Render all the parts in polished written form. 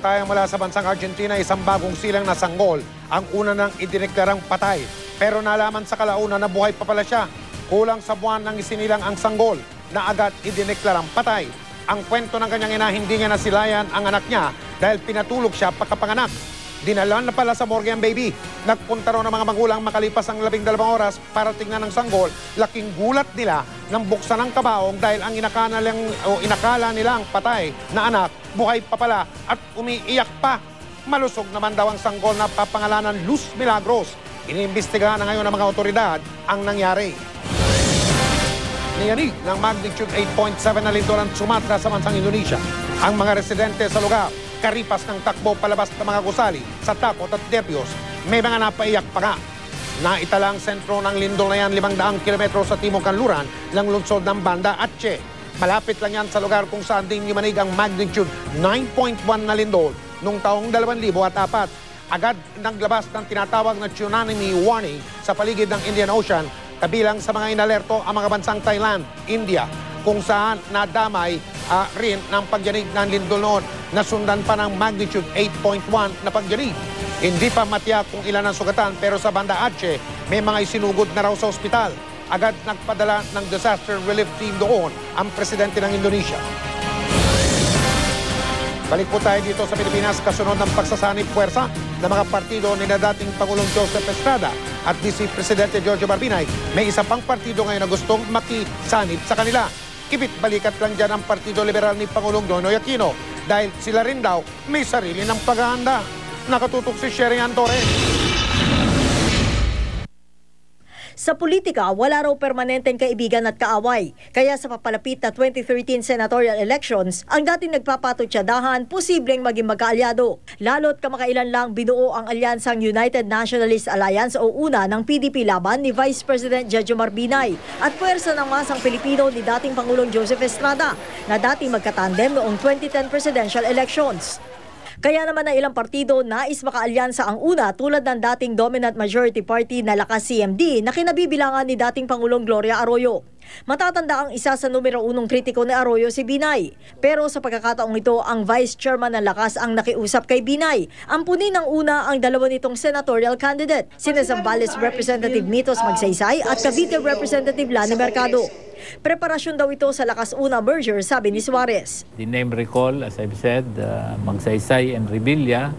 tayo mula sa bansang Argentina, isang bagong silang na sanggol. Ang una nang idineklarang patay. Pero nalaman sa kalaunan na buhay pa pala siya. Kulang sa buwan nang isinilang ang sanggol na agad idineklarang patay. Ang kwento ng kanyang ina, hindi niya nasilayan ang anak niya dahil pinatulog siya pagkapanganak. Dinalan na pala sa morgue ang baby. Nagpunta raw ng mga magulang makalipas ang 12 oras para tingnan ng sanggol. Laking gulat nila nang buksan ang kabaong dahil ang inakala nilang patay na anak, buhay pa pala at umiiyak pa. Malusog naman daw ang sanggol na papangalanan Luz Milagros. Iniimbestigahan na ngayon ng mga otoridad ang nangyari. Niyanig ng magnitude 8.7 na lindol ang Sumatra sa bansang Indonesia. Ang mga residente sa lugar, karipas ng takbo palabas ng mga gusali sa takot at nervyos, may mga napaiyak pa nga. Naitala ang sentro ng lindol na yan 500 kilometro sa timog kanluran ng lungsod ng Banda Aceh. Malapit lang yan sa lugar kung saan din yumanig ang magnitude 9.1 na lindol noong taong 2004. Agad naglabas ng tinatawag na tsunami warning sa paligid ng Indian Ocean, kabilang sa mga inalerto ang mga bansang Thailand, India, kung saan nadamay rin ng pagyanig ng lindol noon, nasundan pa ng magnitude 8.1 na pagyanig. Hindi pa matiyak kung ilan ang sugatan, pero sa Banda Aceh may mga isinugod na raw sa ospital. Agad nagpadala ng disaster relief team doon ang presidente ng Indonesia. Balik po tayo dito sa Pilipinas, kasunod ng pagsasanib puwersa ng mga partido ni na dating Pangulong Joseph Estrada at Vice Presidente Giorgio Marbinay, may isa pang partido ngayon na gustong makisanib sa kanila. Kibit-balikat lang dyan ang Partido Liberal ni Pangulong Noynoy Aquino dahil sila rin daw may sarili ng paghahanda. Nakatutok si Sherian Torres. Sa politika, wala raw permanenteng kaibigan at kaaway. Kaya sa papalapit na 2013 senatorial elections, ang dating nagpapatutsadahan posibleng maging magkaalyado. Lalo't kamakailan lang binuo ang alyansang United Nationalist Alliance o UNA ng PDP laban ni Vice President Giorgio Marbinay at puwersa ng masang Pilipino ni dating Pangulong Joseph Estrada na dating magkatandem noong 2010 presidential elections. Kaya naman ang ilang partido nais makaalyansa ang UNA tulad ng dating dominant majority party na Lakas CMD na kinabibilangan ni dating Pangulong Gloria Arroyo. Matatanda ang isa sa numero 1 kritiko ni Arroyo si Binay. Pero sa pagkakataong ito, ang Vice Chairman ng Lakas ang nakiusap kay Binay. Ampunin ng UNA ang dalawa nitong senatorial candidate, sina Zambales Representative Mitos Magsaysay at Cavite Representative Lani Mercado. Preparasyon daw ito sa Lakas UNA merger, sabi ni Suarez. The name recall, as I've said, Magsaysay and Revilla,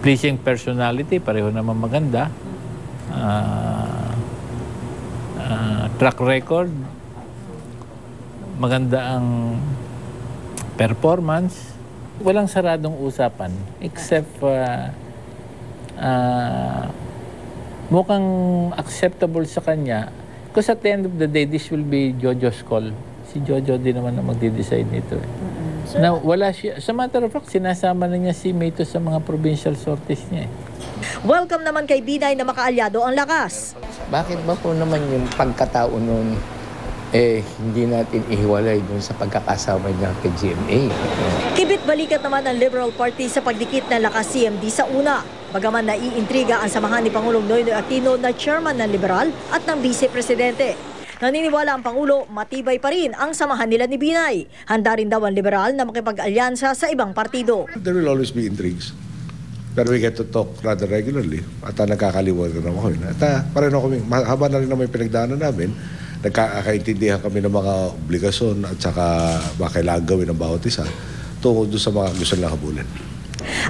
pleasing personality, pareho naman maganda. Track record, maganda ang performance. Walang saradong usapan except mukhang acceptable sa kanya. Because at the end of the day, this will be Jojo's call. Si Jojo din naman na magde-decide nito. Na wala siya. Sa matter of fact, sinasama na niya si Mayto sa mga provincial sorties niya. Welcome naman kay Binay na makaalyado ang Lakas. Bakit ba po naman yung pagkatao nun, hindi natin ihiwalay dun sa pagkakasama niya kay GMA? Kibit-balikat naman ang Liberal Party sa pagdikit ng Lakas CMD sa UNA. Bagaman naiintriga ang samahan ni Pangulong Noynoy Aquino na chairman ng Liberal at ng Vice Presidente. Naniniwala ang Pangulo, matibay pa rin ang samahan nila ni Binay. Handa rin daw ang Liberal na makipag-alyansa sa ibang partido. There will always be intrigues. Pero we get to talk rather regularly. At nagkakaliwag na naman kami. At pareho kami, haba na rin naman yung pinagdaanan namin, nagkakaintindihan kami ng mga obligasyon at saka mga kailangan gawin ng bawat isa tungkol doon sa mga gusto nilang habulin.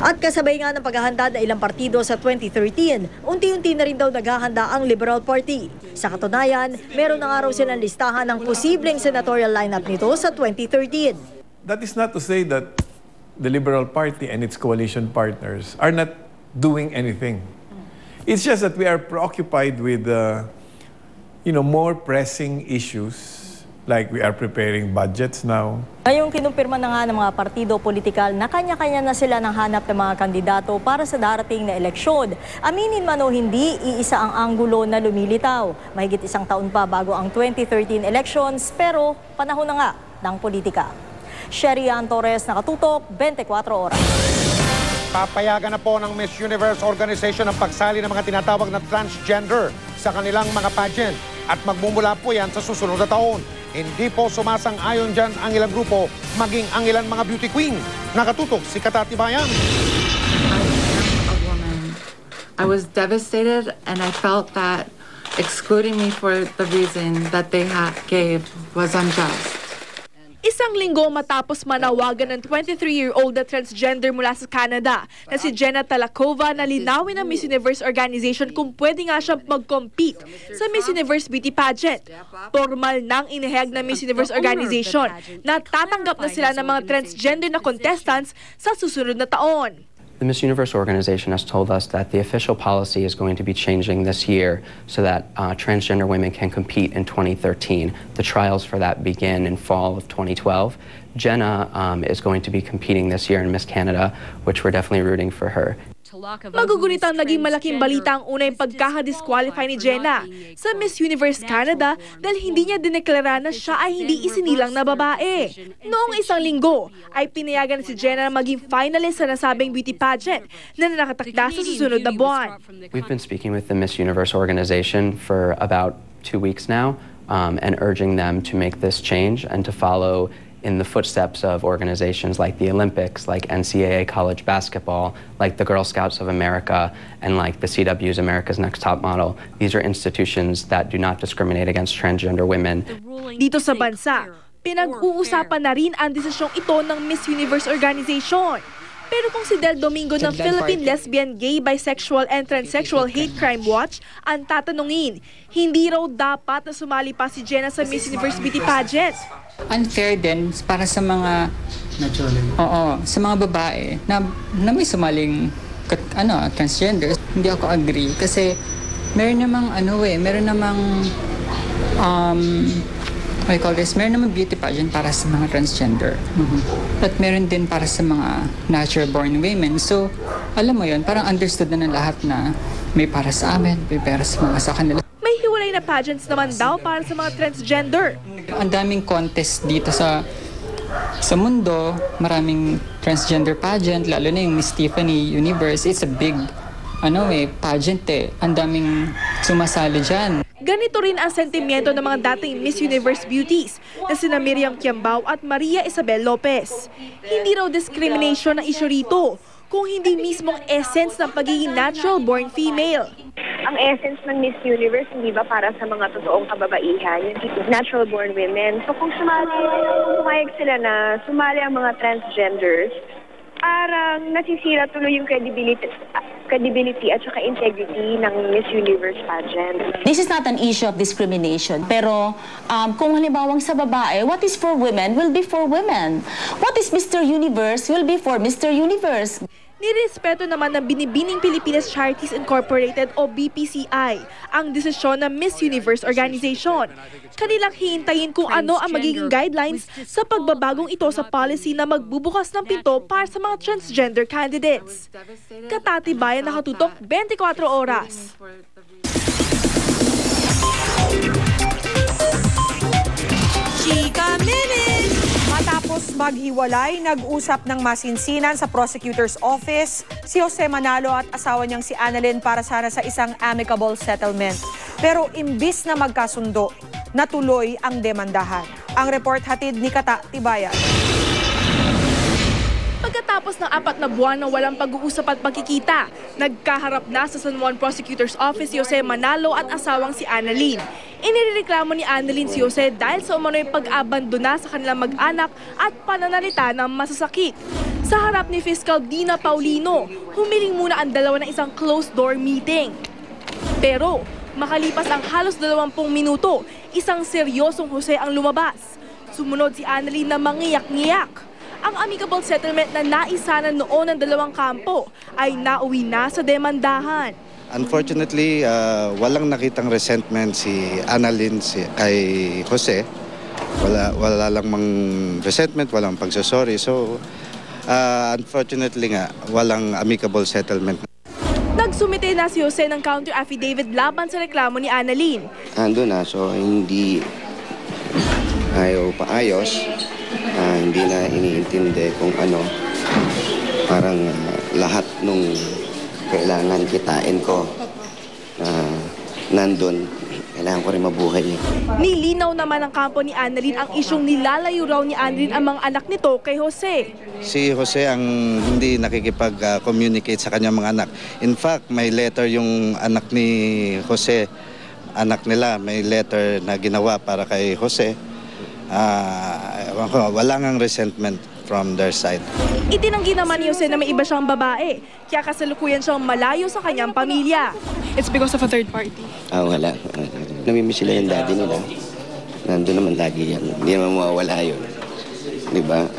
At kasabay nga ng paghahanda ng ilang partido sa 2013, unti-unti na rin daw naghahanda ang Liberal Party. Sa katunayan, meron na nga raw silang listahan ng posibleng senatorial lineup nito sa 2013. That is not to say that the Liberal Party and its coalition partners are not doing anything. It's just that we are preoccupied with more pressing issues. Like we are preparing budgets now. Ngayong kinumpirma na nga ng mga partido politikal na kanya-kanya na sila ng hanap ng mga kandidato para sa darating na eleksyon. Aminin man o hindi, iisa ang anggulo na lumilitaw. Mahigit isang taon pa bago ang 2013 elections, pero panahon na nga ng politika. Sherian Torres, nakatutok, 24 oras. Papayagan na po ng Miss Universe Organization ang pagsali ng mga tinatawag na transgender sa kanilang mga pageant at magmumula po yan sa susunod na taon. Hindi po sumasang-ayon dyan ang ilang grupo, maging ang ilang mga beauty queen. Nakatutok si Katatibayan. I am a woman. I was devastated and I felt that excluding me for the reason that they gave was unjust. Isang linggo matapos manawagan ng 23-year-old na transgender mula sa Canada na si Jenna Talakova na linawin ng Miss Universe organization kung pwede nga siyang mag-compete sa Miss Universe beauty pageant. Formal nang inihayag ng Miss Universe organization na tatanggap na sila ng mga transgender na contestants sa susunod na taon. The Miss Universe organization has told us that the official policy is going to be changing this year so that transgender women can compete in 2013. The trials for that begin in fall of 2012. Jenna is going to be competing this year in Miss Canada, which we're definitely rooting for her. Magugunitang naging malaking balita ang unang pagkaka-disqualify ni Jenna sa Miss Universe Canada dahil hindi niya dineklara na siya ay hindi isinilang na babae. Noong isang linggo ay pinayagan si Jenna na maging finalist sa nasabing beauty pageant na nakatakda sa susunod na buwan. We've been speaking with the Miss Universe organization for about 2 weeks now and urging them to make this change and to follow in the footsteps of organizations like the Olympics, like NCAA college basketball, like the Girl Scouts of America, and like the CW's America's Next Top Model. These are institutions that do not discriminate against transgender women. Dito sa bansa, pinag-uusapan na rin ang desisyong ito ng Miss Universe organization. Pero kung si Del Domingo ng Philippine Lesbian, Gay, Bisexual and Transsexual Hate Crime Watch ang tatanungin, hindi raw dapat na sumali pa si Jenna sa Miss Universe beauty pageant. Unfair din para sa mga sa mga babae na may sumaling transgender. Hindi ako agree kasi meron namang meron namang meron namang beauty pageant para sa mga transgender. At meron din para sa mga natural-born women. So, alam mo yun, parang understood na ng lahat na may para sa amin, may para sa mga sa kanila. May hiwalay na pageants naman daw para sa mga transgender. Ang daming contest dito sa mundo, maraming transgender pageant, lalo na yung Miss Tiffany Universe. It's a big pageant Ang daming sumasali dyan. Ganito rin ang sentimiento ng mga dating Miss Universe beauties na sina Miriam Quiambao at Maria Isabel Lopez. Hindi raw discrimination na issue rito, kung hindi mismong essence ng pagiging natural-born female. Ang essence ng Miss Universe, hindi ba para sa mga totoong kababaihan, yung natural-born women. So kung pumayag sila na sumali ang mga transgenders, parang nasisira tuloy yung credibility at saka integrity ng Miss Universe pageant. This is not an issue of discrimination. Pero kung halimbawang sa babae, what is for women will be for women. What is Mr. Universe will be for Mr. Universe. Nirespeto naman ng Binibining Pilipinas Charities Incorporated o BPCI ang desisyon ng Miss Universe organization. Kanilang hihintayin kung ano ang magiging guidelines sa pagbabagong ito sa policy na magbubukas ng pinto para sa mga transgender candidates. Katatibayan, nakatutok 24 oras. Chika Minute! Matapos maghiwalay, nag-usap ng masinsinan sa prosecutor's office si Jose Manalo at asawa niyang si Annalyn para sana sa isang amicable settlement. Pero imbis na magkasundo, natuloy ang demandahan. Ang report hatid ni Kata Tibayan. Pagkatapos ng 4 na buwan na walang pag-uusap at pagkikita, nagkaharap na sa San Juan Prosecutor's Office si Jose Manalo at asawang si Annalyn. Inireklamo ni Annalyn si Jose dahil sa umano'y pag-abandona sa kanilang mag-anak at pananalita ng masasakit. Sa harap ni Fiscal Dina Paulino, humiling muna ang dalawa ng isang closed-door meeting. Pero makalipas ang halos 20 minuto, isang seryosong Jose ang lumabas. Sumunod si Annalyn na mangiyak-ngiyak. Ang amicable settlement na naisanan noon ng dalawang kampo ay nauwi na sa demandahan. Unfortunately, walang nakitang resentment si Annalyn kay Jose. Wala lang mang resentment, walang pagsasorry. So, unfortunately nga, walang amicable settlement. Nagsumite na si Jose ng counter affidavit laban sa reklamo ni Annalyn. Ando na, so hindi ayaw paayos. Hindi na iniintindi kung ano, parang lahat nung kailangan kitain ko nandun, Kailangan ko rin mabuhay. Nilinaw naman ng kampo ni Annalyn ang isyong nilalayo raw ni Annalyn ang mga anak nito kay Jose. Si Jose ang hindi nakikipag-communicate sa kanyang mga anak. In fact, may letter yung anak ni Jose, anak nila, may letter na ginawa para kay Jose. Wala ngang resentment from their side. Itinanggi naman ni Jose na may iba siyang babae, kaya kasalukuyan siyang malayo sa kanyang pamilya. It's because of a third party? Wala. Namimiss sila yung daddy nila. Nandun naman lagi yan. Hindi naman mawawala yun. Diba?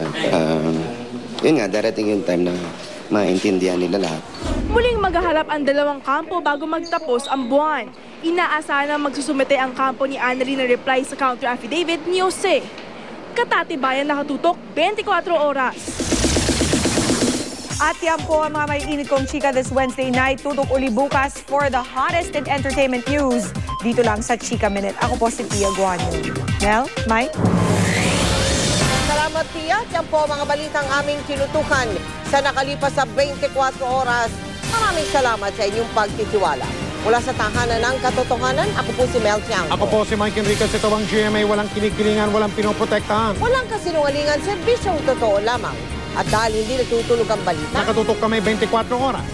Yun nga, darating yung time na maintindihan nila lahat. Muling maghaharap ang dalawang kampo bago magtapos ang buwan. Inaasahan na magsusumite ang kampo ni Annalyn na reply sa counter affidavit ni Jose. Katatibayan nakatutok 24 oras. At yan po ang mga may init kong chika this Wednesday night. Tutok uli bukas for the hottest in entertainment news. Dito lang sa Chika Minute. Ako po si Tia Guanyo. Mel, Mike? Salamat, Tia. Yan po ang mga balitang aming tinutukan sa nakalipas sa 24 oras. Maraming salamat sa inyong pagtitiwala. Mula sa tahanan ng katotohanan, ako po si Mel Tiangco. Ako po si Mike Enriquez. Ito ang GMA. Walang kinikilingan, walang pinoprotektahan. Walang kasinungalingan, serbisyong totoo lamang. At dahil hindi natutulog ang balita, nakatutok kami 24 oras.